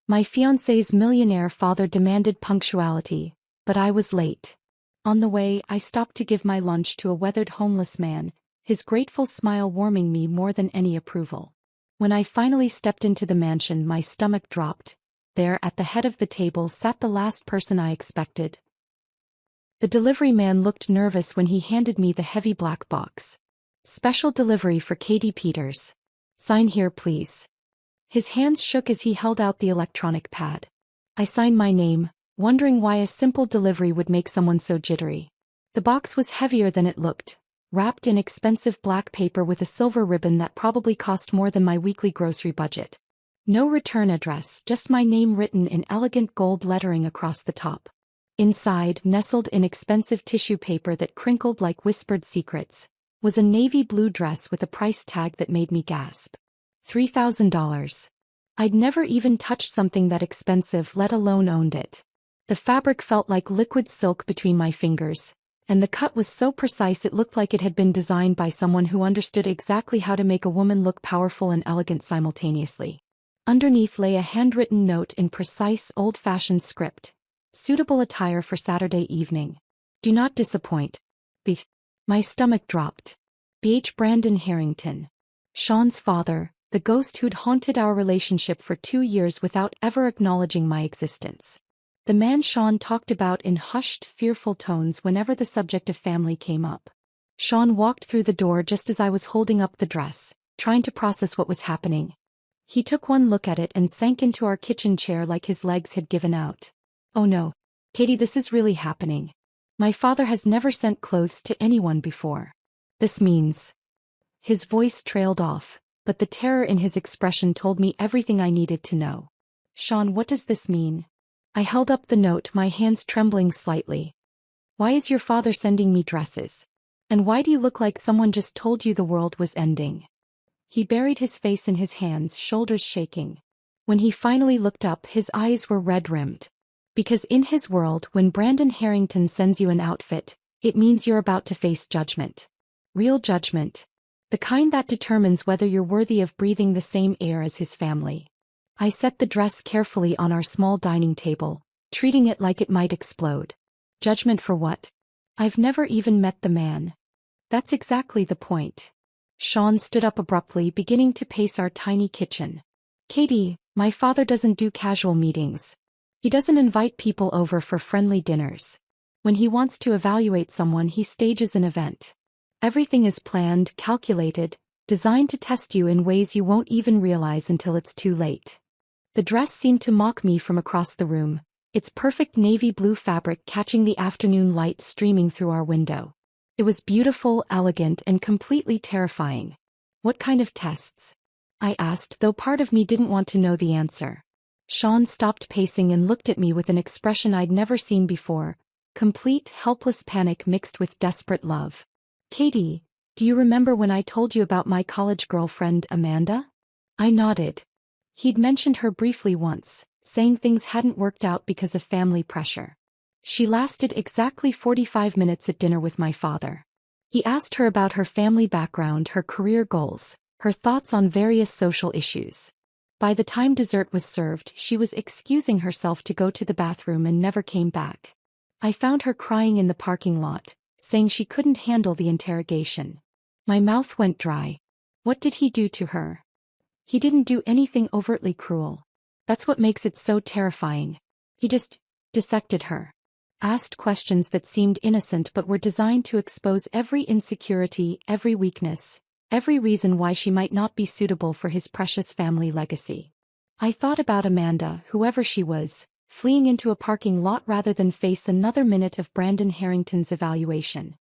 My fiancé's millionaire father demanded punctuality, but I was late. On the way, I stopped to give my lunch to a weathered homeless man, his grateful smile warming me more than any approval. When I finally stepped into the mansion, my stomach dropped. There at the head of the table sat the last person I expected. The delivery man looked nervous when he handed me the heavy black box. Special delivery for Katie Peters. Sign here, please. His hands shook as he held out the electronic pad. I signed my name, wondering why a simple delivery would make someone so jittery. The box was heavier than it looked, wrapped in expensive black paper with a silver ribbon that probably cost more than my weekly grocery budget. No return address, just my name written in elegant gold lettering across the top. Inside, nestled in expensive tissue paper that crinkled like whispered secrets, was a navy blue dress with a price tag that made me gasp. $3,000. I'd never even touched something that expensive, let alone owned it. The fabric felt like liquid silk between my fingers, and the cut was so precise it looked like it had been designed by someone who understood exactly how to make a woman look powerful and elegant simultaneously. Underneath lay a handwritten note in precise, old-fashioned script. Suitable attire for Saturday evening. Do not disappoint. B. My stomach dropped. B.H. Brandon Harrington. Sean's father, the ghost who'd haunted our relationship for 2 years without ever acknowledging my existence. The man Sean talked about in hushed, fearful tones whenever the subject of family came up. Sean walked through the door just as I was holding up the dress, trying to process what was happening. He took one look at it and sank into our kitchen chair like his legs had given out. Oh no, Katie, this is really happening. My father has never sent clothes to anyone before. This means... His voice trailed off, but the terror in his expression told me everything I needed to know. Sean, what does this mean? I held up the note, my hands trembling slightly. Why is your father sending me dresses? And why do you look like someone just told you the world was ending? He buried his face in his hands, shoulders shaking. When he finally looked up, his eyes were red-rimmed. Because in his world, when Brandon Harrington sends you an outfit, it means you're about to face judgment. Real judgment. The kind that determines whether you're worthy of breathing the same air as his family. I set the dress carefully on our small dining table, treating it like it might explode. Judgment for what? I've never even met the man. That's exactly the point. Sean stood up abruptly, beginning to pace our tiny kitchen. Katie, my father doesn't do casual meetings. He doesn't invite people over for friendly dinners. When he wants to evaluate someone, he stages an event. Everything is planned, calculated, designed to test you in ways you won't even realize until it's too late. The dress seemed to mock me from across the room, its perfect navy blue fabric catching the afternoon light streaming through our window. It was beautiful, elegant, and completely terrifying. What kind of tests? I asked, though part of me didn't want to know the answer. Sean stopped pacing and looked at me with an expression I'd never seen before, complete, helpless panic mixed with desperate love. Katie, do you remember when I told you about my college girlfriend, Amanda? I nodded. He'd mentioned her briefly once, saying things hadn't worked out because of family pressure. She lasted exactly 45 minutes at dinner with my father. He asked her about her family background, her career goals, her thoughts on various social issues. By the time dessert was served, she was excusing herself to go to the bathroom and never came back. I found her crying in the parking lot, saying she couldn't handle the interrogation. My mouth went dry. What did he do to her? He didn't do anything overtly cruel. That's what makes it so terrifying. He just dissected her. Asked questions that seemed innocent but were designed to expose every insecurity, every weakness, every reason why she might not be suitable for his precious family legacy. I thought about Amanda, whoever she was, fleeing into a parking lot rather than face another minute of Brandon Harrington's evaluation.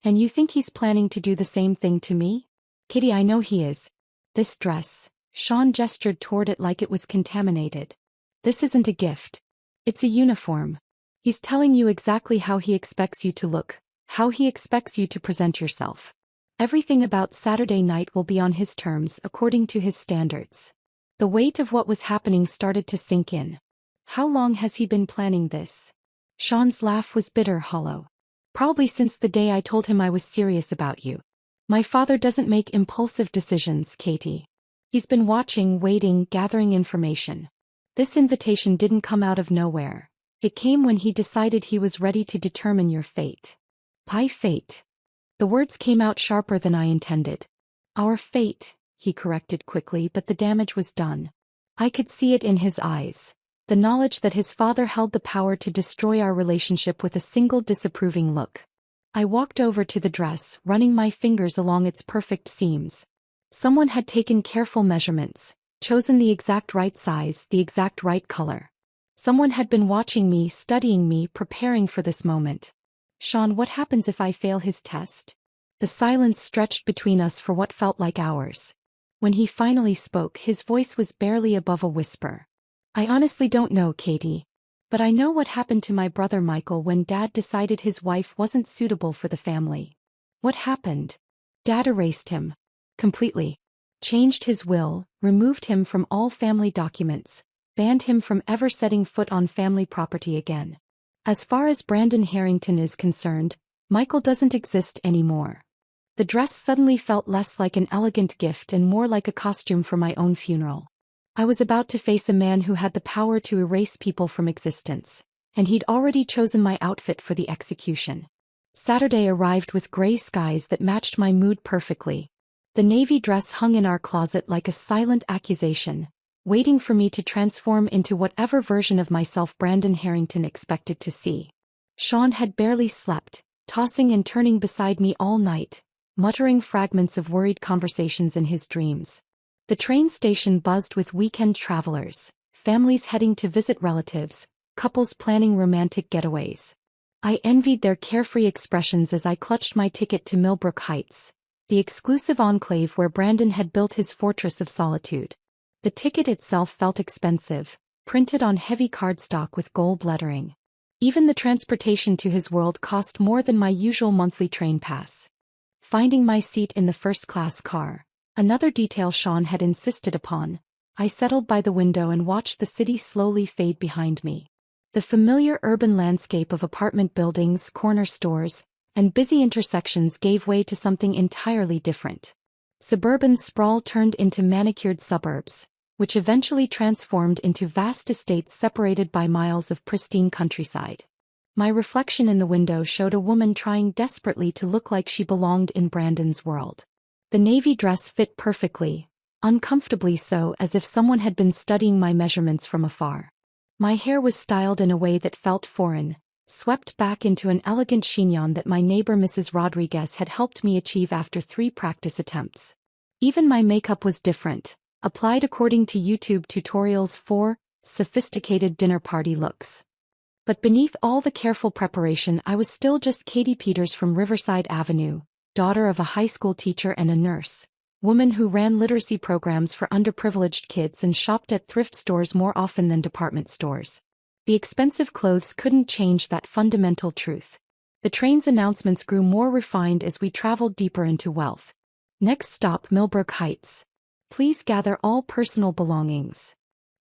And you think he's planning to do the same thing to me? Kitty, I know he is. This dress. Sean gestured toward it like it was contaminated. This isn't a gift. It's a uniform. He's telling you exactly how he expects you to look, how he expects you to present yourself. Everything about Saturday night will be on his terms according to his standards. The weight of what was happening started to sink in. How long has he been planning this? Sean's laugh was bitter, hollow. Probably since the day I told him I was serious about you. My father doesn't make impulsive decisions, Katie. He's been watching, waiting, gathering information. This invitation didn't come out of nowhere. It came when he decided he was ready to determine your fate. My fate. The words came out sharper than I intended. Our fate, he corrected quickly, but the damage was done. I could see it in his eyes. The knowledge that his father held the power to destroy our relationship with a single disapproving look. I walked over to the dress, running my fingers along its perfect seams. Someone had taken careful measurements, chosen the exact right size, the exact right color. Someone had been watching me, studying me, preparing for this moment. Sean, what happens if I fail his test? The silence stretched between us for what felt like hours. When he finally spoke, his voice was barely above a whisper. I honestly don't know, Katie. But I know what happened to my brother Michael when Dad decided his wife wasn't suitable for the family. What happened? Dad erased him. Completely. Changed his will, removed him from all family documents, banned him from ever setting foot on family property again. As far as Brandon Harrington is concerned, Michael doesn't exist anymore. The dress suddenly felt less like an elegant gift and more like a costume for my own funeral. I was about to face a man who had the power to erase people from existence, and he'd already chosen my outfit for the execution. Saturday arrived with gray skies that matched my mood perfectly. The navy dress hung in our closet like a silent accusation, waiting for me to transform into whatever version of myself Brandon Harrington expected to see. Sean had barely slept, tossing and turning beside me all night, muttering fragments of worried conversations in his dreams. The train station buzzed with weekend travelers, families heading to visit relatives, couples planning romantic getaways. I envied their carefree expressions as I clutched my ticket to Millbrook Heights, the exclusive enclave where Brandon had built his fortress of solitude. The ticket itself felt expensive, printed on heavy cardstock with gold lettering. Even the transportation to his world cost more than my usual monthly train pass. Finding my seat in the first-class car, another detail Sean had insisted upon, I settled by the window and watched the city slowly fade behind me. The familiar urban landscape of apartment buildings, corner stores, and busy intersections gave way to something entirely different. Suburban sprawl turned into manicured suburbs, which eventually transformed into vast estates separated by miles of pristine countryside. My reflection in the window showed a woman trying desperately to look like she belonged in Brandon's world. The navy dress fit perfectly, uncomfortably so, as if someone had been studying my measurements from afar. My hair was styled in a way that felt foreign, swept back into an elegant chignon that my neighbor Mrs. Rodriguez had helped me achieve after 3 practice attempts. Even my makeup was different, applied according to YouTube tutorials for sophisticated dinner party looks. But beneath all the careful preparation, I was still just Katie Peters from Riverside Avenue, daughter of a high school teacher and a nurse, woman who ran literacy programs for underprivileged kids and shopped at thrift stores more often than department stores. The expensive clothes couldn't change that fundamental truth. The train's announcements grew more refined as we traveled deeper into wealth. Next stop, Millbrook Heights. Please gather all personal belongings.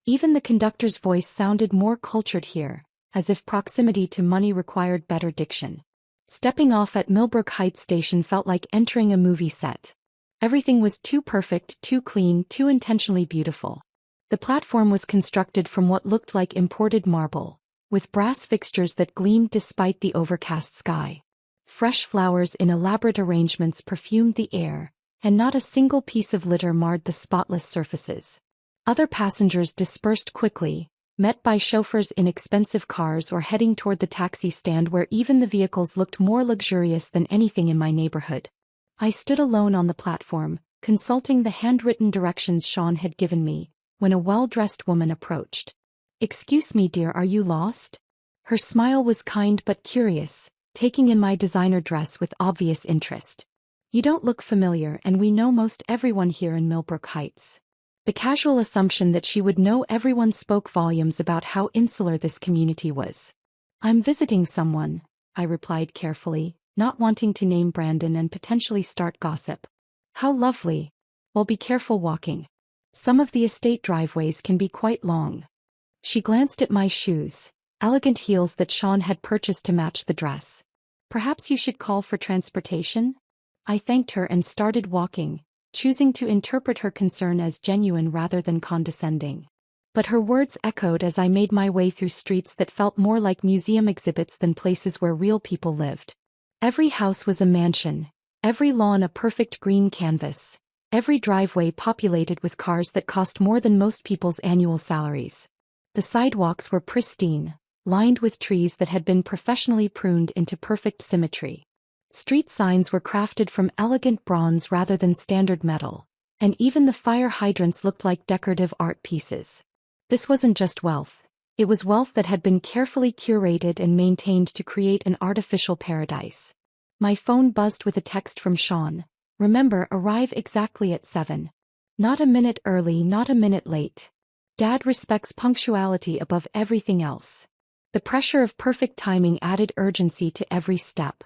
Even the conductor's voice sounded more cultured here, as if proximity to money required better diction. Stepping off at Millbrook Heights station felt like entering a movie set. Everything was too perfect, too clean, too intentionally beautiful. The platform was constructed from what looked like imported marble, with brass fixtures that gleamed despite the overcast sky. Fresh flowers in elaborate arrangements perfumed the air, and not a single piece of litter marred the spotless surfaces. Other passengers dispersed quickly, met by chauffeurs in expensive cars or heading toward the taxi stand where even the vehicles looked more luxurious than anything in my neighborhood. I stood alone on the platform, consulting the handwritten directions Sean had given me, when a well-dressed woman approached. "Excuse me, dear, are you lost?" Her smile was kind but curious, taking in my designer dress with obvious interest. "You don't look familiar, and we know most everyone here in Millbrook Heights." The casual assumption that she would know everyone spoke volumes about how insular this community was. "I'm visiting someone," I replied carefully, not wanting to name Brandon and potentially start gossip. "How lovely. Well, be careful walking. Some of the estate driveways can be quite long." She glanced at my shoes, elegant heels that Sean had purchased to match the dress. "Perhaps you should call for transportation?" I thanked her and started walking, choosing to interpret her concern as genuine rather than condescending. But her words echoed as I made my way through streets that felt more like museum exhibits than places where real people lived. Every house was a mansion, every lawn a perfect green canvas, every driveway populated with cars that cost more than most people's annual salaries. The sidewalks were pristine, lined with trees that had been professionally pruned into perfect symmetry. Street signs were crafted from elegant bronze rather than standard metal, and even the fire hydrants looked like decorative art pieces. This wasn't just wealth. It was wealth that had been carefully curated and maintained to create an artificial paradise. My phone buzzed with a text from Sean. Remember, arrive exactly at 7. Not a minute early, not a minute late. Dad respects punctuality above everything else. The pressure of perfect timing added urgency to every step.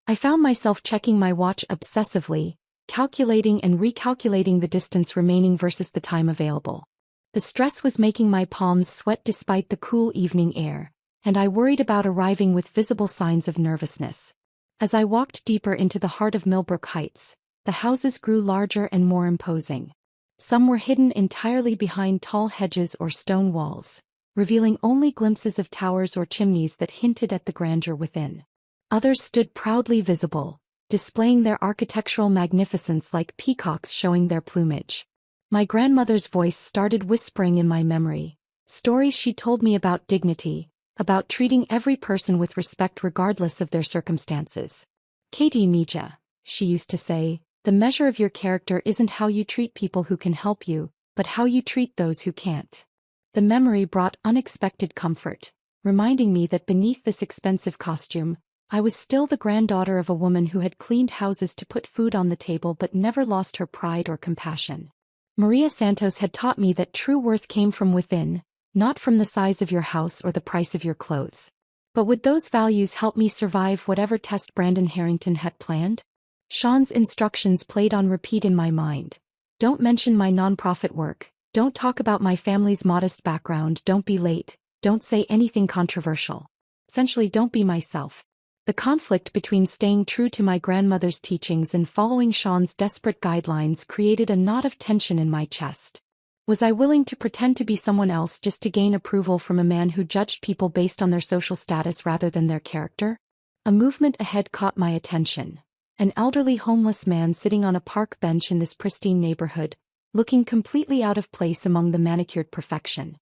I found myself checking my watch obsessively, calculating and recalculating the distance remaining versus the time available. The stress was making my palms sweat despite the cool evening air, and I worried about arriving with visible signs of nervousness. As I walked deeper into the heart of Millbrook Heights, the houses grew larger and more imposing. Some were hidden entirely behind tall hedges or stone walls, revealing only glimpses of towers or chimneys that hinted at the grandeur within. Others stood proudly visible, displaying their architectural magnificence like peacocks showing their plumage. My grandmother's voice started whispering in my memory, stories she told me about dignity, about treating every person with respect regardless of their circumstances. Katie Mija, she used to say, the measure of your character isn't how you treat people who can help you, but how you treat those who can't. The memory brought unexpected comfort, reminding me that beneath this expensive costume, I was still the granddaughter of a woman who had cleaned houses to put food on the table but never lost her pride or compassion. Maria Santos had taught me that true worth came from within, not from the size of your house or the price of your clothes. But would those values help me survive whatever test Brandon Harrington had planned? Sean's instructions played on repeat in my mind. Don't mention my nonprofit work, don't talk about my family's modest background, don't be late, don't say anything controversial. Essentially, don't be myself. The conflict between staying true to my grandmother's teachings and following Sean's desperate guidelines created a knot of tension in my chest. Was I willing to pretend to be someone else just to gain approval from a man who judged people based on their social status rather than their character? A movement ahead caught my attention. An elderly homeless man sitting on a park bench in this pristine neighborhood, looking completely out of place among the manicured perfection.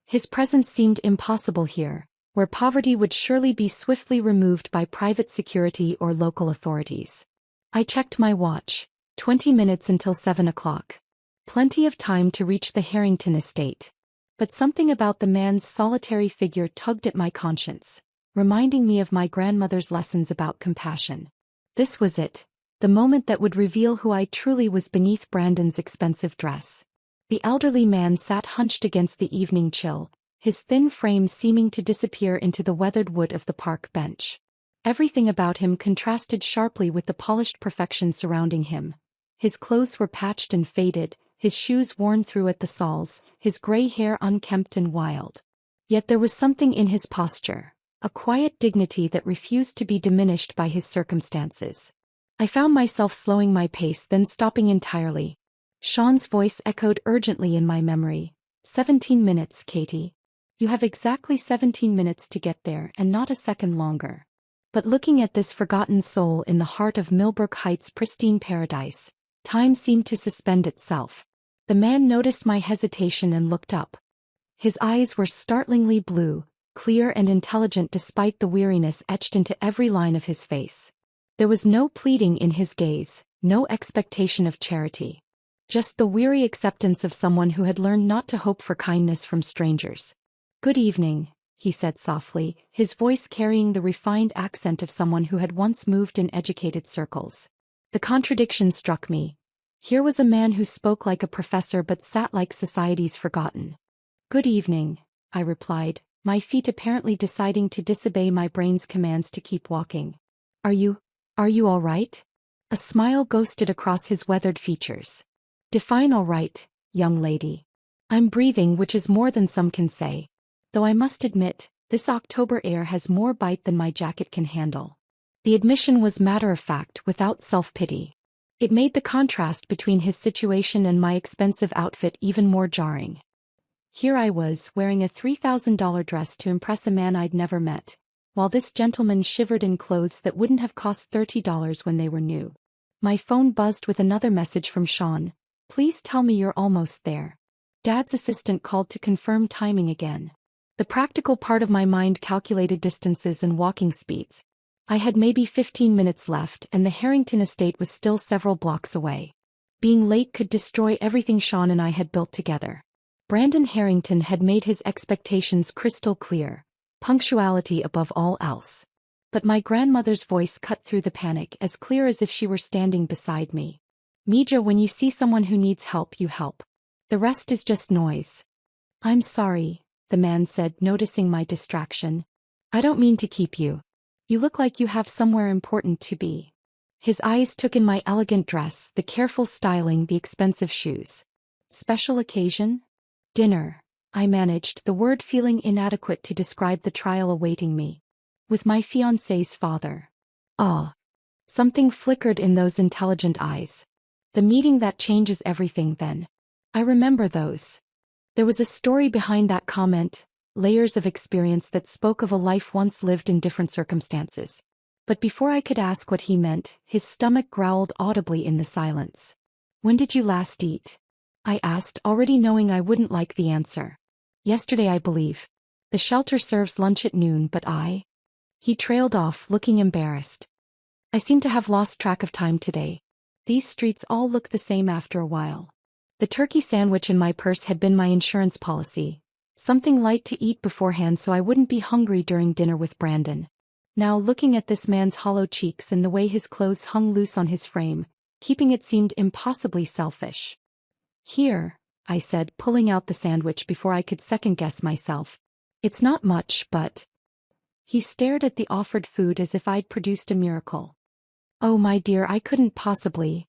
His presence seemed impossible here, where poverty would surely be swiftly removed by private security or local authorities. I checked my watch. 20 minutes until 7 o'clock. Plenty of time to reach the Harrington estate. But something about the man's solitary figure tugged at my conscience, reminding me of my grandmother's lessons about compassion. This was it, the moment that would reveal who I truly was beneath Brandon's expensive dress. The elderly man sat hunched against the evening chill, his thin frame seeming to disappear into the weathered wood of the park bench. Everything about him contrasted sharply with the polished perfection surrounding him. His clothes were patched and faded, his shoes worn through at the soles, his gray hair unkempt and wild. Yet there was something in his posture, a quiet dignity that refused to be diminished by his circumstances. I found myself slowing my pace, then stopping entirely. Sean's voice echoed urgently in my memory. 17 minutes, Katie. You have exactly 17 minutes to get there and not a second longer. But looking at this forgotten soul in the heart of Millbrook Heights' pristine paradise, time seemed to suspend itself. The man noticed my hesitation and looked up. His eyes were startlingly blue, clear and intelligent despite the weariness etched into every line of his face. There was no pleading in his gaze, no expectation of charity. Just the weary acceptance of someone who had learned not to hope for kindness from strangers. Good evening, he said softly, his voice carrying the refined accent of someone who had once moved in educated circles. The contradiction struck me. Here was a man who spoke like a professor but sat like society's forgotten. Good evening, I replied, my feet apparently deciding to disobey my brain's commands to keep walking. Are you all right? A smile ghosted across his weathered features. Define all right, young lady. I'm breathing, which is more than some can say. Though I must admit, this October air has more bite than my jacket can handle. The admission was matter-of-fact, without self-pity. It made the contrast between his situation and my expensive outfit even more jarring. Here I was, wearing a $3,000 dress to impress a man I'd never met, while this gentleman shivered in clothes that wouldn't have cost $30 when they were new. My phone buzzed with another message from Sean. Please tell me you're almost there. Dad's assistant called to confirm timing again. The practical part of my mind calculated distances and walking speeds. I had maybe 15 minutes left and the Harrington estate was still several blocks away. Being late could destroy everything Sean and I had built together. Brandon Harrington had made his expectations crystal clear, punctuality above all else. But my grandmother's voice cut through the panic, as clear as if she were standing beside me. Mija, when you see someone who needs help, you help. The rest is just noise. I'm sorry, the man said, noticing my distraction. I don't mean to keep you. You look like you have somewhere important to be. His eyes took in my elegant dress, the careful styling, the expensive shoes. Special occasion? Dinner, I managed, the word feeling inadequate to describe the trial awaiting me. With my fiancé's father. Ah. Something flickered in those intelligent eyes. The meeting that changes everything then. I remember those. There was a story behind that comment, layers of experience that spoke of a life once lived in different circumstances. But before I could ask what he meant, his stomach growled audibly in the silence. When did you last eat? I asked, already knowing I wouldn't like the answer. Yesterday, I believe. The shelter serves lunch at noon, but I... He trailed off, looking embarrassed. I seem to have lost track of time today. These streets all look the same after a while. The turkey sandwich in my purse had been my insurance policy. Something light to eat beforehand so I wouldn't be hungry during dinner with Brandon. Now, looking at this man's hollow cheeks and the way his clothes hung loose on his frame, keeping it seemed impossibly selfish. Here, I said, pulling out the sandwich before I could second-guess myself. It's not much, but... He stared at the offered food as if I'd produced a miracle. Oh, my dear, I couldn't possibly.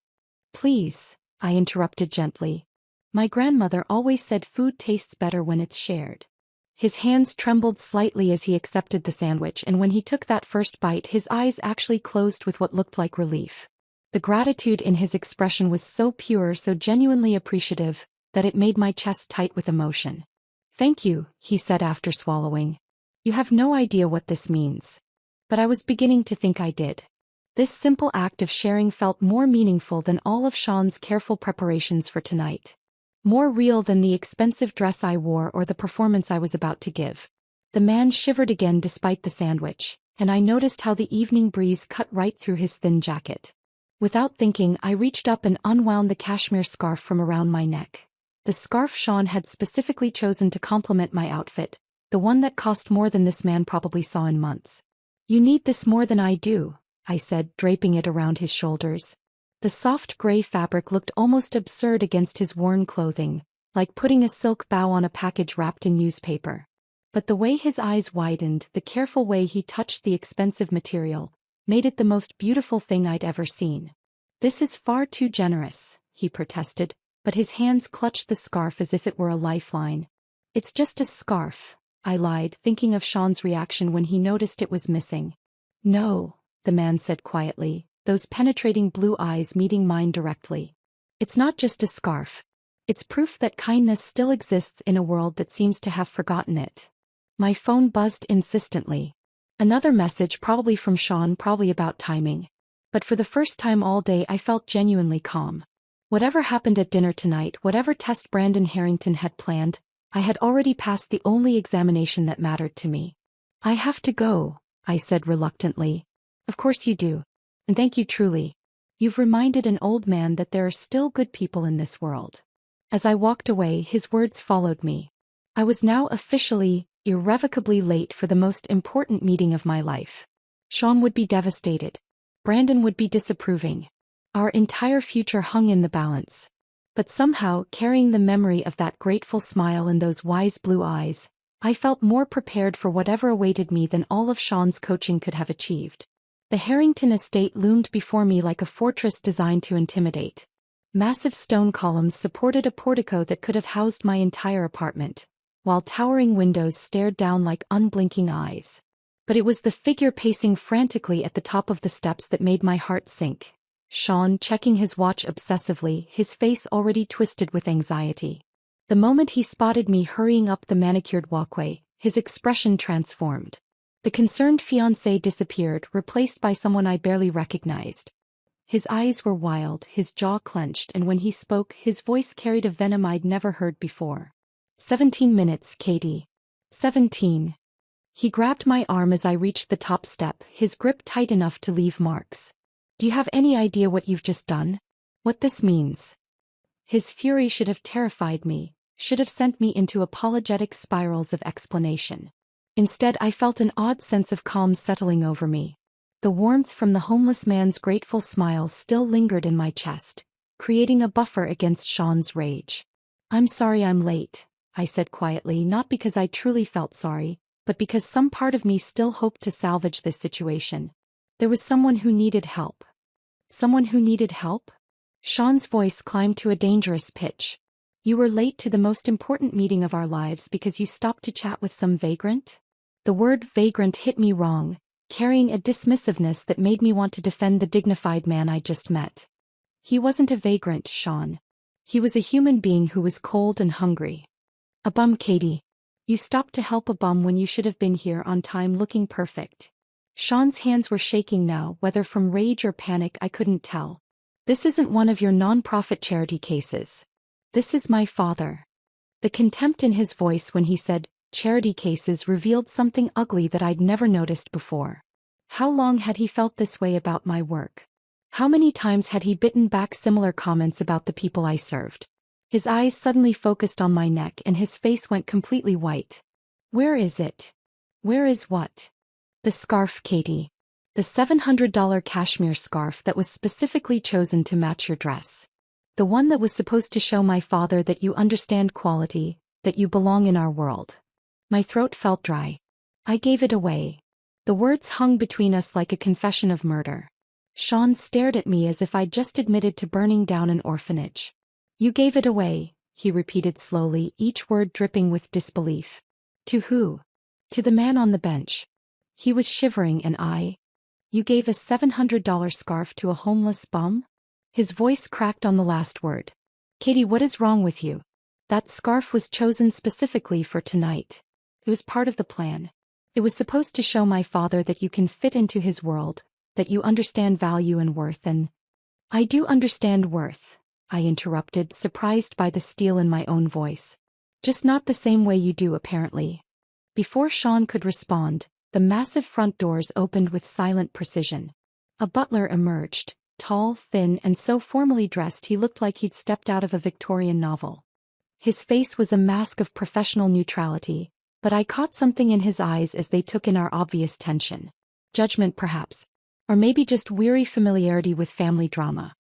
Please, I interrupted gently. My grandmother always said food tastes better when it's shared. His hands trembled slightly as he accepted the sandwich, and when he took that first bite, his eyes actually closed with what looked like relief. The gratitude in his expression was so pure, so genuinely appreciative, that it made my chest tight with emotion. Thank you, he said after swallowing. You have no idea what this means. But I was beginning to think I did. This simple act of sharing felt more meaningful than all of Sean's careful preparations for tonight. More real than the expensive dress I wore or the performance I was about to give. The man shivered again despite the sandwich, and I noticed how the evening breeze cut right through his thin jacket. Without thinking, I reached up and unwound the cashmere scarf from around my neck. The scarf Sean had specifically chosen to complement my outfit, the one that cost more than this man probably saw in months. You need this more than I do, I said, draping it around his shoulders. The soft gray fabric looked almost absurd against his worn clothing, like putting a silk bow on a package wrapped in newspaper. But the way his eyes widened, the careful way he touched the expensive material, made it the most beautiful thing I'd ever seen. This is far too generous, he protested, but his hands clutched the scarf as if it were a lifeline. It's just a scarf, I lied, thinking of Sean's reaction when he noticed it was missing. No, the man said quietly, those penetrating blue eyes meeting mine directly. It's not just a scarf. It's proof that kindness still exists in a world that seems to have forgotten it. My phone buzzed insistently. Another message, probably from Sean, probably about timing. But for the first time all day I felt genuinely calm. Whatever happened at dinner tonight, whatever test Brandon Harrington had planned, I had already passed the only examination that mattered to me. I have to go, I said reluctantly. Of course you do. And thank you truly. You've reminded an old man that there are still good people in this world. As I walked away, his words followed me. I was now officially, irrevocably late for the most important meeting of my life. Sean would be devastated. Brandon would be disapproving. Our entire future hung in the balance. But somehow, carrying the memory of that grateful smile and those wise blue eyes, I felt more prepared for whatever awaited me than all of Sean's coaching could have achieved. The Harrington estate loomed before me like a fortress designed to intimidate. Massive stone columns supported a portico that could have housed my entire apartment, while towering windows stared down like unblinking eyes. But it was the figure pacing frantically at the top of the steps that made my heart sink. Sean, checking his watch obsessively, his face already twisted with anxiety. The moment he spotted me hurrying up the manicured walkway, his expression transformed. The concerned fiancé disappeared, replaced by someone I barely recognized. His eyes were wild, his jaw clenched, and when he spoke, his voice carried a venom I'd never heard before. 17 minutes, Katie. 17. He grabbed my arm as I reached the top step, his grip tight enough to leave marks. Do you have any idea what you've just done? What this means? His fury should have terrified me, should have sent me into apologetic spirals of explanation. Instead, I felt an odd sense of calm settling over me. The warmth from the homeless man's grateful smile still lingered in my chest, creating a buffer against Sean's rage. I'm sorry I'm late, I said quietly, not because I truly felt sorry, but because some part of me still hoped to salvage this situation. There was someone who needed help. Someone who needed help? Sean's voice climbed to a dangerous pitch. You were late to the most important meeting of our lives because you stopped to chat with some vagrant? The word vagrant hit me wrong, carrying a dismissiveness that made me want to defend the dignified man I just met. He wasn't a vagrant, Sean. He was a human being who was cold and hungry. A bum, Katie. You stopped to help a bum when you should have been here on time looking perfect. Sean's hands were shaking now, whether from rage or panic I couldn't tell. This isn't one of your non-profit charity cases. This is my father. The contempt in his voice when he said, charity cases revealed something ugly that I'd never noticed before. How long had he felt this way about my work? How many times had he bitten back similar comments about the people I served? His eyes suddenly focused on my neck and his face went completely white. Where is it? Where is what? The scarf, Katie. The $700 cashmere scarf that was specifically chosen to match your dress. The one that was supposed to show my father that you understand quality, that you belong in our world. My throat felt dry. I gave it away. The words hung between us like a confession of murder. Sean stared at me as if I'd just admitted to burning down an orphanage. You gave it away, he repeated slowly, each word dripping with disbelief. To who? To the man on the bench. He was shivering and You gave a $700 scarf to a homeless bum? His voice cracked on the last word. Katie, what is wrong with you? That scarf was chosen specifically for tonight. It was part of the plan. It was supposed to show my father that you can fit into his world, that you understand value and worth and... I do understand worth, I interrupted, surprised by the steel in my own voice. Just not the same way you do, apparently. Before Sean could respond, the massive front doors opened with silent precision. A butler emerged, tall, thin, and so formally dressed he looked like he'd stepped out of a Victorian novel. His face was a mask of professional neutrality, but I caught something in his eyes as they took in our obvious tension. Judgment, perhaps. Or maybe just weary familiarity with family drama.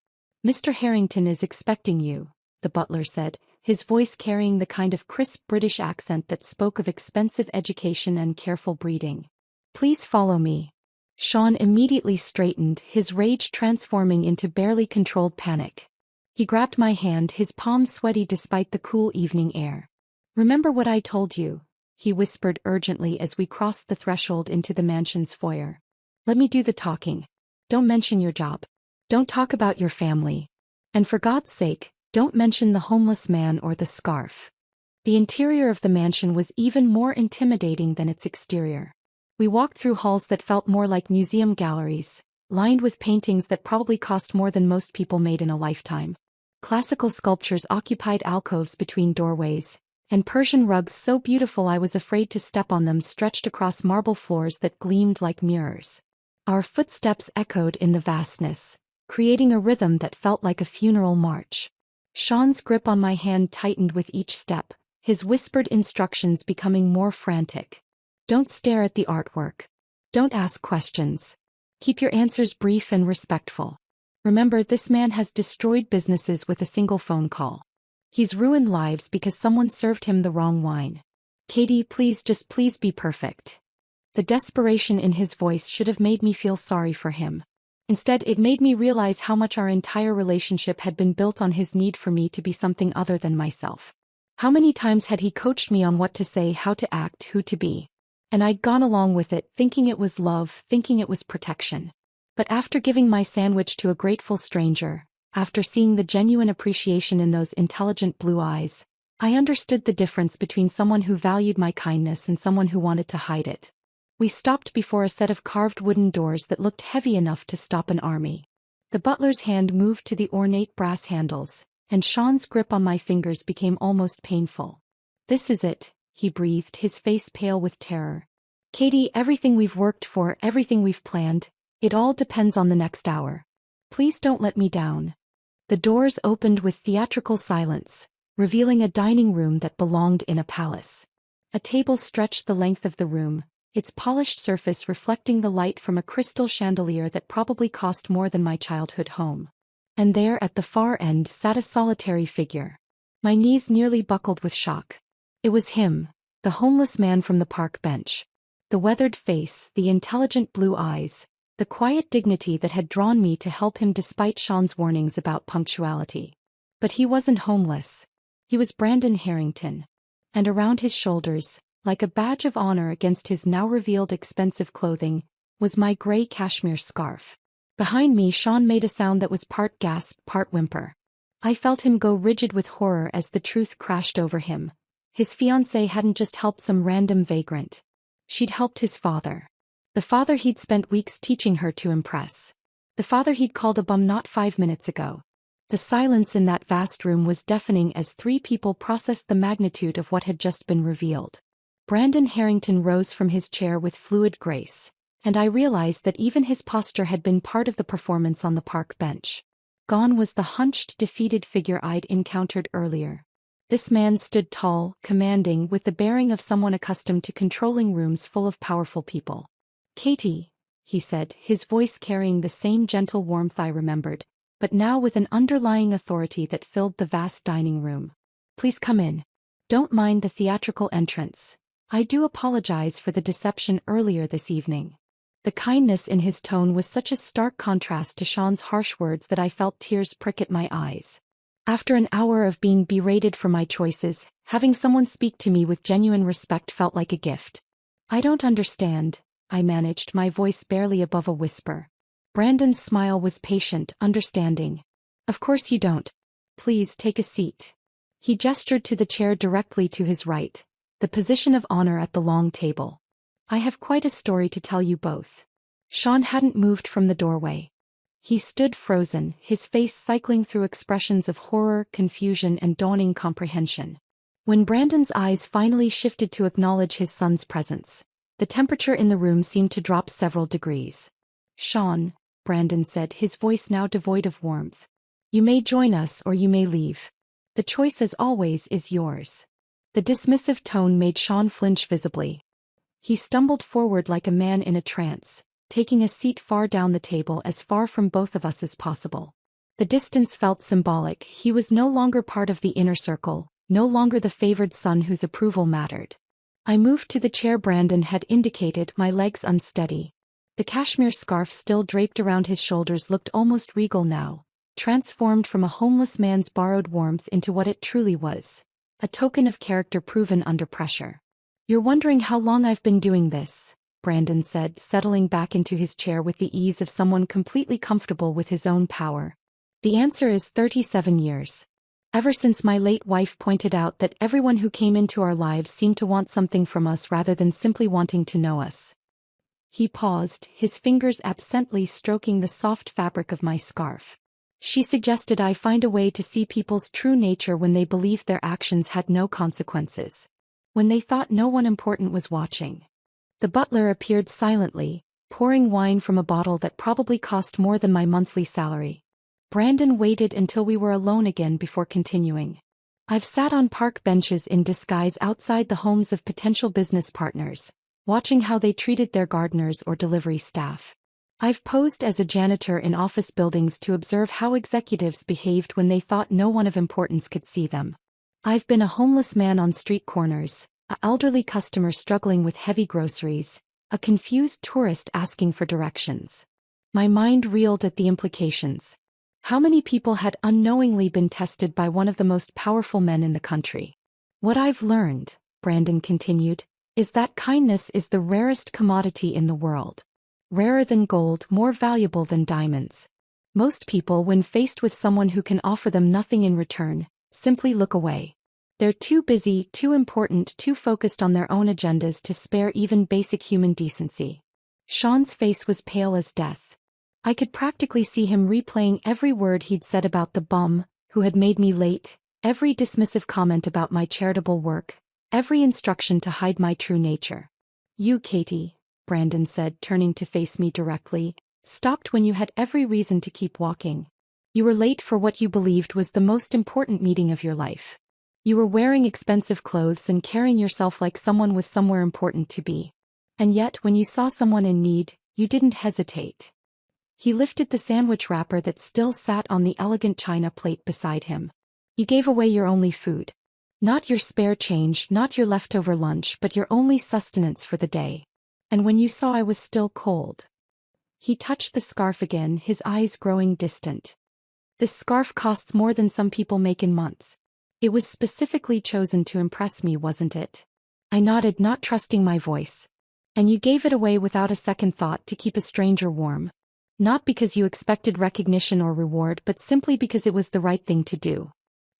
Mr. Harrington is expecting you, the butler said, his voice carrying the kind of crisp British accent that spoke of expensive education and careful breeding. Please follow me. Sean immediately straightened, his rage transforming into barely controlled panic. He grabbed my hand, his palms sweaty despite the cool evening air. Remember what I told you, he whispered urgently as we crossed the threshold into the mansion's foyer. Let me do the talking. Don't mention your job. Don't talk about your family. And for God's sake, don't mention the homeless man or the scarf. The interior of the mansion was even more intimidating than its exterior. We walked through halls that felt more like museum galleries, lined with paintings that probably cost more than most people made in a lifetime. Classical sculptures occupied alcoves between doorways, and Persian rugs so beautiful I was afraid to step on them stretched across marble floors that gleamed like mirrors. Our footsteps echoed in the vastness, creating a rhythm that felt like a funeral march. Sean's grip on my hand tightened with each step, his whispered instructions becoming more frantic. Don't stare at the artwork. Don't ask questions. Keep your answers brief and respectful. Remember, this man has destroyed businesses with a single phone call. He's ruined lives because someone served him the wrong wine. Katie, please be perfect. The desperation in his voice should have made me feel sorry for him. Instead, it made me realize how much our entire relationship had been built on his need for me to be something other than myself. How many times had he coached me on what to say, how to act, who to be? And I'd gone along with it, thinking it was love, thinking it was protection. But after giving my sandwich to a grateful stranger, after seeing the genuine appreciation in those intelligent blue eyes, I understood the difference between someone who valued my kindness and someone who wanted to hide it. We stopped before a set of carved wooden doors that looked heavy enough to stop an army. The butler's hand moved to the ornate brass handles, and Sean's grip on my fingers became almost painful. "This is it," he breathed, his face pale with terror. "Katie, everything we've worked for, everything we've planned, it all depends on the next hour. Please don't let me down." The doors opened with theatrical silence, revealing a dining room that belonged in a palace. A table stretched the length of the room, its polished surface reflecting the light from a crystal chandelier that probably cost more than my childhood home. And there at the far end sat a solitary figure. My knees nearly buckled with shock. It was him, the homeless man from the park bench. The weathered face, the intelligent blue eyes, the quiet dignity that had drawn me to help him despite Sean's warnings about punctuality. But he wasn't homeless. He was Brandon Harrington. And around his shoulders, like a badge of honor against his now revealed expensive clothing, was my gray cashmere scarf. Behind me, Sean made a sound that was part gasp, part whimper. I felt him go rigid with horror as the truth crashed over him. His fiancée hadn't just helped some random vagrant. She'd helped his father. The father he'd spent weeks teaching her to impress. The father he'd called a bum not 5 minutes ago. The silence in that vast room was deafening as three people processed the magnitude of what had just been revealed. Brandon Harrington rose from his chair with fluid grace, and I realized that even his posture had been part of the performance on the park bench. Gone was the hunched, defeated figure I'd encountered earlier. This man stood tall, commanding, with the bearing of someone accustomed to controlling rooms full of powerful people. "Katie," he said, his voice carrying the same gentle warmth I remembered, but now with an underlying authority that filled the vast dining room. "Please come in. Don't mind the theatrical entrance. I do apologize for the deception earlier this evening." The kindness in his tone was such a stark contrast to Sean's harsh words that I felt tears prick at my eyes. After an hour of being berated for my choices, having someone speak to me with genuine respect felt like a gift. "I don't understand," I managed, my voice barely above a whisper. Brandon's smile was patient, understanding. "Of course you don't. Please take a seat." He gestured to the chair directly to his right, the position of honor at the long table. "I have quite a story to tell you both." Sean hadn't moved from the doorway. He stood frozen, his face cycling through expressions of horror, confusion, and dawning comprehension. When Brandon's eyes finally shifted to acknowledge his son's presence, the temperature in the room seemed to drop several degrees. "Sean," Brandon said, his voice now devoid of warmth, "you may join us or you may leave. The choice, as always, is yours." The dismissive tone made Sean flinch visibly. He stumbled forward like a man in a trance, taking a seat far down the table, as far from both of us as possible. The distance felt symbolic. He was no longer part of the inner circle, no longer the favored son whose approval mattered. I moved to the chair Brandon had indicated, my legs unsteady. The cashmere scarf still draped around his shoulders looked almost regal now, transformed from a homeless man's borrowed warmth into what it truly was, a token of character proven under pressure. "You're wondering how long I've been doing this," Brandon said, settling back into his chair with the ease of someone completely comfortable with his own power. "The answer is 37 years. Ever since my late wife pointed out that everyone who came into our lives seemed to want something from us rather than simply wanting to know us." He paused, his fingers absently stroking the soft fabric of my scarf. "She suggested I find a way to see people's true nature when they believed their actions had no consequences. When they thought no one important was watching." The butler appeared silently, pouring wine from a bottle that probably cost more than my monthly salary. Brandon waited until we were alone again before continuing. "I've sat on park benches in disguise outside the homes of potential business partners, watching how they treated their gardeners or delivery staff. I've posed as a janitor in office buildings to observe how executives behaved when they thought no one of importance could see them. I've been a homeless man on street corners, an elderly customer struggling with heavy groceries, a confused tourist asking for directions." My mind reeled at the implications. How many people had unknowingly been tested by one of the most powerful men in the country? "What I've learned," Brandon continued, "is that kindness is the rarest commodity in the world. Rarer than gold, more valuable than diamonds. Most people, when faced with someone who can offer them nothing in return, simply look away. They're too busy, too important, too focused on their own agendas to spare even basic human decency. Sean's face was pale as death. I could practically see him replaying every word he'd said about the bum who had made me late, every dismissive comment about my charitable work, every instruction to hide my true nature. You, Katie, Brandon said, turning to face me directly, stopped when you had every reason to keep walking. You were late for what you believed was the most important meeting of your life. You were wearing expensive clothes and carrying yourself like someone with somewhere important to be. And yet, when you saw someone in need, you didn't hesitate. He lifted the sandwich wrapper that still sat on the elegant china plate beside him. You gave away your only food. Not your spare change, not your leftover lunch, but your only sustenance for the day. And when you saw I was still cold. He touched the scarf again, his eyes growing distant. This scarf costs more than some people make in months. It was specifically chosen to impress me, wasn't it? I nodded, not trusting my voice. And you gave it away without a second thought to keep a stranger warm. Not because you expected recognition or reward, but simply because it was the right thing to do.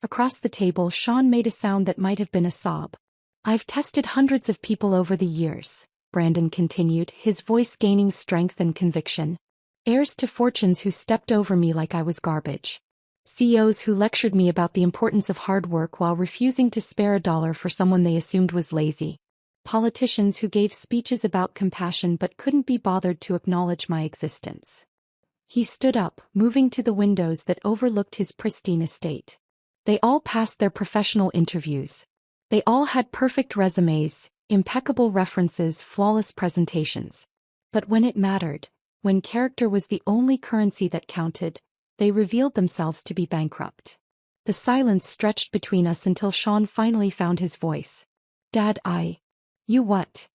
Across the table, Sean made a sound that might have been a sob. I've tested hundreds of people over the years, Brandon continued, his voice gaining strength and conviction. Heirs to fortunes who stepped over me like I was garbage. CEOs who lectured me about the importance of hard work while refusing to spare a dollar for someone they assumed was lazy. Politicians who gave speeches about compassion but couldn't be bothered to acknowledge my existence. He stood up, moving to the windows that overlooked his pristine estate. They all passed their professional interviews. They all had perfect resumes, impeccable references, flawless presentations. But when it mattered, when character was the only currency that counted, they revealed themselves to be bankrupt. The silence stretched between us until Sean finally found his voice. Dad, You what?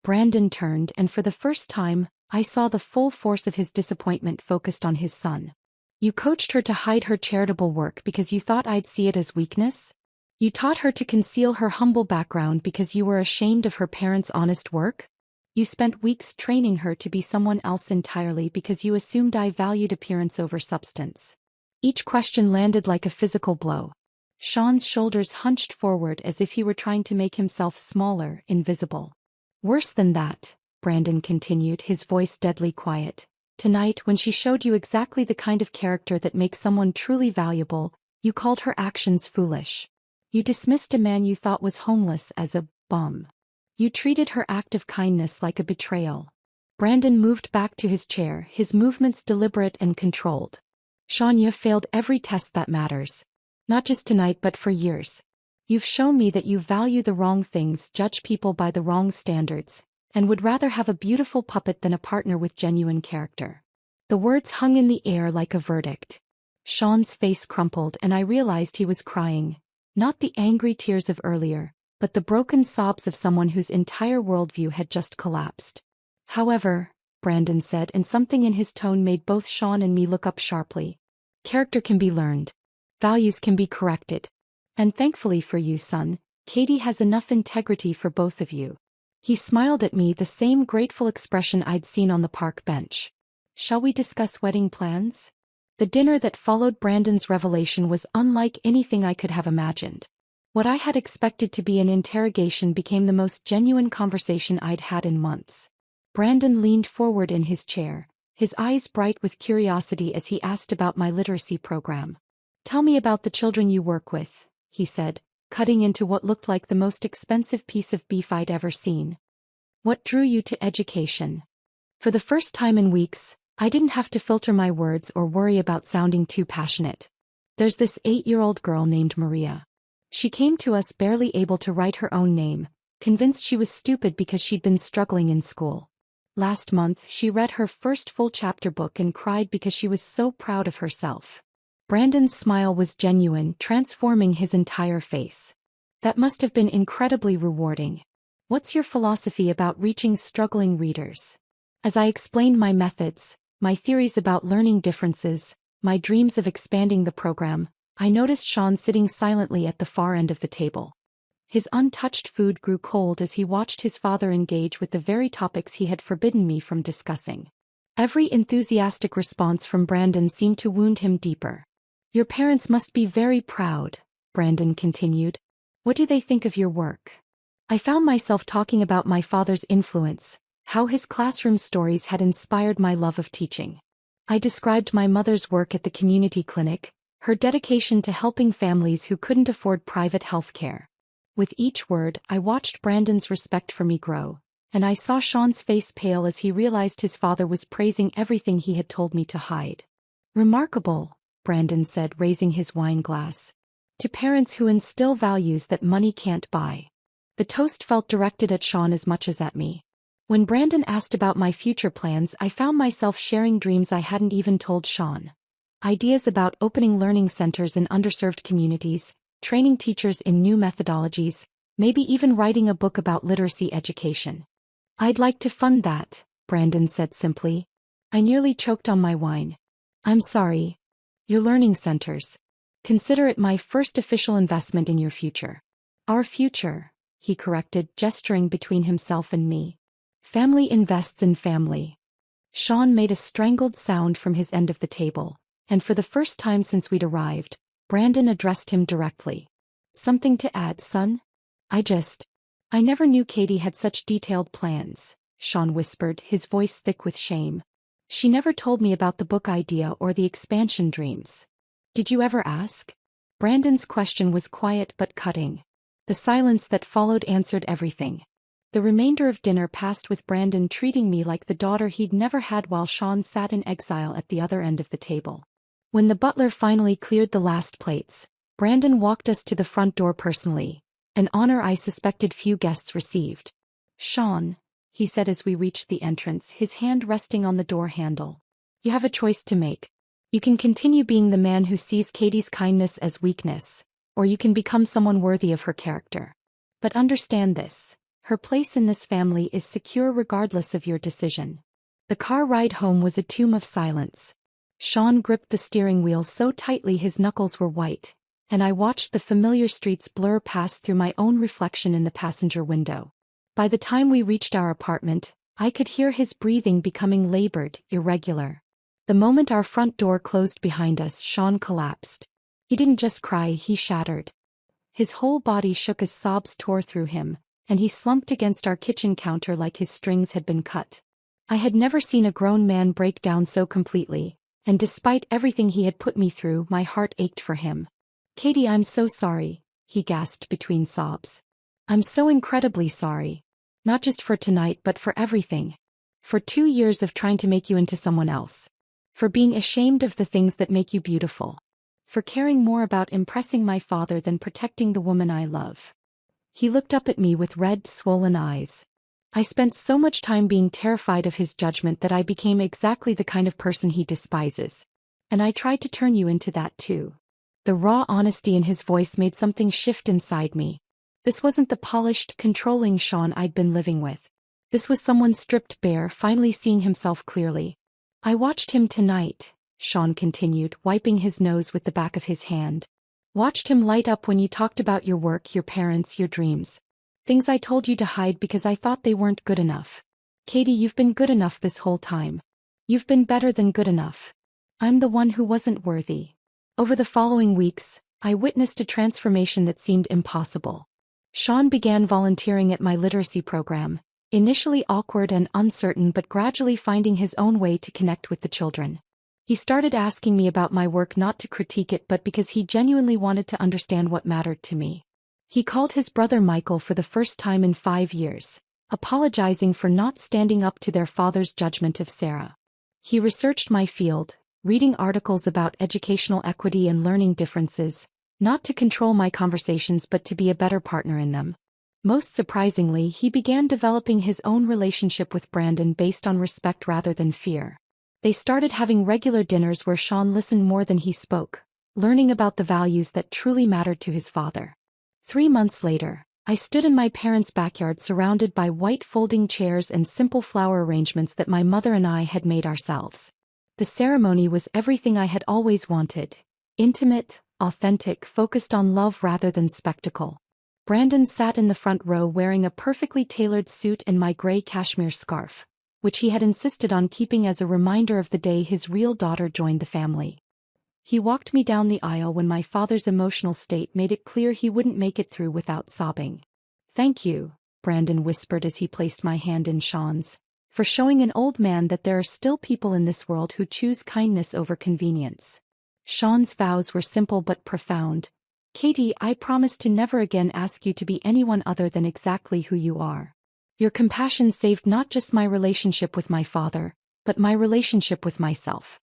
Brandon turned, and for the first time, I saw the full force of his disappointment focused on his son. You coached her to hide her charitable work because you thought I'd see it as weakness? You taught her to conceal her humble background because you were ashamed of her parents' honest work? You spent weeks training her to be someone else entirely because you assumed I valued appearance over substance. Each question landed like a physical blow. Sean's shoulders hunched forward as if he were trying to make himself smaller, invisible. Worse than that, Brandon continued, his voice deadly quiet. Tonight, when she showed you exactly the kind of character that makes someone truly valuable, you called her actions foolish. You dismissed a man you thought was homeless as a bum. You treated her act of kindness like a betrayal. Brandon moved back to his chair, his movements deliberate and controlled. Sean, you've failed every test that matters. Not just tonight but for years. You've shown me that you value the wrong things, judge people by the wrong standards, and would rather have a beautiful puppet than a partner with genuine character. The words hung in the air like a verdict. Sean's face crumpled and I realized he was crying. Not the angry tears of earlier, but the broken sobs of someone whose entire worldview had just collapsed. However, Brandon said, and something in his tone made both Sean and me look up sharply. Character can be learned. Values can be corrected. And thankfully for you, son, Katie has enough integrity for both of you. He smiled at me, the same grateful expression I'd seen on the park bench. Shall we discuss wedding plans? The dinner that followed Brandon's revelation was unlike anything I could have imagined. What I had expected to be an interrogation became the most genuine conversation I'd had in months. Brandon leaned forward in his chair, his eyes bright with curiosity as he asked about my literacy program. Tell me about the children you work with, he said, cutting into what looked like the most expensive piece of beef I'd ever seen. What drew you to education? For the first time in weeks, I didn't have to filter my words or worry about sounding too passionate. There's this 8-year-old girl named Maria. She came to us barely able to write her own name, convinced she was stupid because she'd been struggling in school. Last month, she read her first full chapter book and cried because she was so proud of herself. Brandon's smile was genuine, transforming his entire face. That must have been incredibly rewarding. What's your philosophy about reaching struggling readers? As I explained my methods, my theories about learning differences, my dreams of expanding the program, I noticed Sean sitting silently at the far end of the table. His untouched food grew cold as he watched his father engage with the very topics he had forbidden me from discussing. Every enthusiastic response from Brandon seemed to wound him deeper. Your parents must be very proud, Brandon continued. What do they think of your work? I found myself talking about my father's influence, how his classroom stories had inspired my love of teaching. I described my mother's work at the community clinic, her dedication to helping families who couldn't afford private health care. With each word, I watched Brandon's respect for me grow, and I saw Sean's face pale as he realized his father was praising everything he had told me to hide. Remarkable, Brandon said, raising his wine glass. To parents who instill values that money can't buy. The toast felt directed at Sean as much as at me. When Brandon asked about my future plans, I found myself sharing dreams I hadn't even told Sean. Ideas about opening learning centers in underserved communities, training teachers in new methodologies, maybe even writing a book about literacy education. I'd like to fund that, Brandon said simply. I nearly choked on my wine. I'm sorry. Your learning centers. Consider it my first official investment in your future. Our future, he corrected, gesturing between himself and me. Family invests in family. Sean made a strangled sound from his end of the table, and for the first time since we'd arrived, Brandon addressed him directly. Something to add, son? I never knew Katie had such detailed plans, Sean whispered, his voice thick with shame. She never told me about the book idea or the expansion dreams. Did you ever ask? Brandon's question was quiet but cutting. The silence that followed answered everything. The remainder of dinner passed with Brandon treating me like the daughter he'd never had while Sean sat in exile at the other end of the table. When the butler finally cleared the last plates, Brandon walked us to the front door personally, an honor I suspected few guests received. Sean, he said as we reached the entrance, his hand resting on the door handle. You have a choice to make. You can continue being the man who sees Katie's kindness as weakness, or you can become someone worthy of her character. But understand this. Her place in this family is secure regardless of your decision. The car ride home was a tomb of silence. Sean gripped the steering wheel so tightly his knuckles were white, and I watched the familiar streets blur past through my own reflection in the passenger window. By the time we reached our apartment, I could hear his breathing becoming labored, irregular. The moment our front door closed behind us, Sean collapsed. He didn't just cry, he shattered. His whole body shook as sobs tore through him, and he slumped against our kitchen counter like his strings had been cut. I had never seen a grown man break down so completely, and despite everything he had put me through, my heart ached for him. Katie, I'm so sorry, he gasped between sobs. I'm so incredibly sorry. Not just for tonight but for everything. For 2 years of trying to make you into someone else. For being ashamed of the things that make you beautiful. For caring more about impressing my father than protecting the woman I love. He looked up at me with red, swollen eyes. I spent so much time being terrified of his judgment that I became exactly the kind of person he despises. And I tried to turn you into that too. The raw honesty in his voice made something shift inside me. This wasn't the polished, controlling Sean I'd been living with. This was someone stripped bare, finally seeing himself clearly. I watched him tonight, Sean continued, wiping his nose with the back of his hand. Watched him light up when you talked about your work, your parents, your dreams. Things I told you to hide because I thought they weren't good enough. Katie, you've been good enough this whole time. You've been better than good enough. I'm the one who wasn't worthy. Over the following weeks, I witnessed a transformation that seemed impossible. Sean began volunteering at my literacy program, initially awkward and uncertain but gradually finding his own way to connect with the children. He started asking me about my work not to critique it but because he genuinely wanted to understand what mattered to me. He called his brother Michael for the first time in 5 years, apologizing for not standing up to their father's judgment of Sarah. He researched my field, reading articles about educational equity and learning differences, not to control my conversations but to be a better partner in them. Most surprisingly, he began developing his own relationship with Brandon based on respect rather than fear. They started having regular dinners where Sean listened more than he spoke, learning about the values that truly mattered to his father. 3 months later, I stood in my parents' backyard surrounded by white folding chairs and simple flower arrangements that my mother and I had made ourselves. The ceremony was everything I had always wanted. Intimate, authentic, focused on love rather than spectacle. Brandon sat in the front row wearing a perfectly tailored suit and my gray cashmere scarf, which he had insisted on keeping as a reminder of the day his real daughter joined the family. He walked me down the aisle when my father's emotional state made it clear he wouldn't make it through without sobbing. "Thank you," Brandon whispered as he placed my hand in Sean's, "for showing an old man that there are still people in this world who choose kindness over convenience." Sean's vows were simple but profound. "Katie, I promise to never again ask you to be anyone other than exactly who you are. Your compassion saved not just my relationship with my father, but my relationship with myself.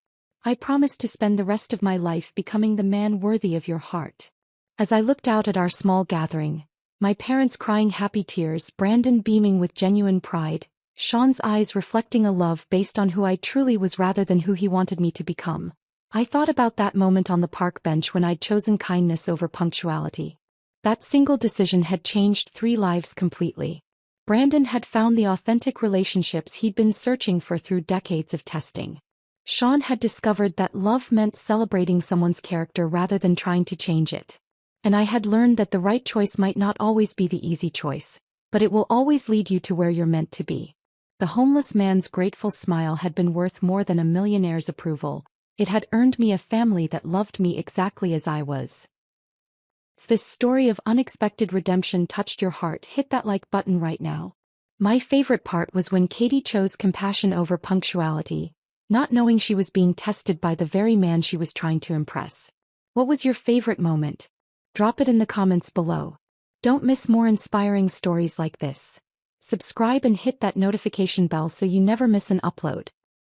I promise to spend the rest of my life becoming the man worthy of your heart." As I looked out at our small gathering, my parents crying happy tears, Brandon beaming with genuine pride, Sean's eyes reflecting a love based on who I truly was rather than who he wanted me to become, I thought about that moment on the park bench when I'd chosen kindness over punctuality. That single decision had changed 3 lives completely. Brandon had found the authentic relationships he'd been searching for through decades of testing. Sean had discovered that love meant celebrating someone's character rather than trying to change it. And I had learned that the right choice might not always be the easy choice, but it will always lead you to where you're meant to be. The homeless man's grateful smile had been worth more than a millionaire's approval. It had earned me a family that loved me exactly as I was. If this story of unexpected redemption touched your heart, hit that like button right now. My favorite part was when Katie chose compassion over punctuality, not knowing she was being tested by the very man she was trying to impress. What was your favorite moment? Drop it in the comments below. Don't miss more inspiring stories like this. Subscribe and hit that notification bell so you never miss an upload.